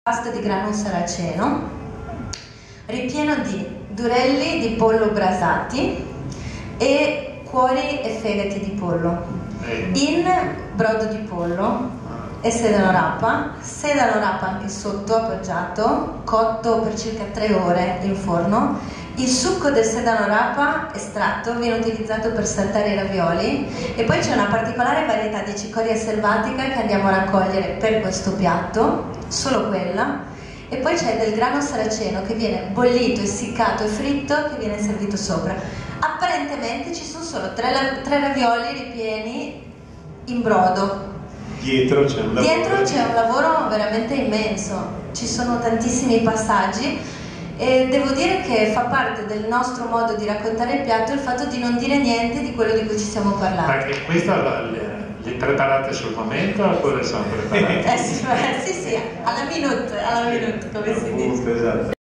Pasto di grano saraceno ripieno di durelli di pollo brasati e cuori e fegati di pollo in brodo di pollo e sedano rapa anche sotto appoggiato, cotto per circa 3 ore in forno. Il succo del sedano rapa estratto viene utilizzato per saltare i ravioli e poi c'è una particolare varietà di cicoria selvatica che andiamo a raccogliere per questo piatto, solo quella, e poi c'è del grano saraceno che viene bollito, essiccato e fritto che viene servito sopra. Apparentemente ci sono solo 3 ravioli ripieni in brodo. Dietro c'è un lavoro veramente immenso, ci sono tantissimi passaggi. E devo dire che fa parte del nostro modo di raccontare il piatto il fatto di non dire niente di quello di cui ci stiamo parlando. Perché questa le preparate sul momento oppure sono preparate? Sì, alla minute, come si dice. Esatto.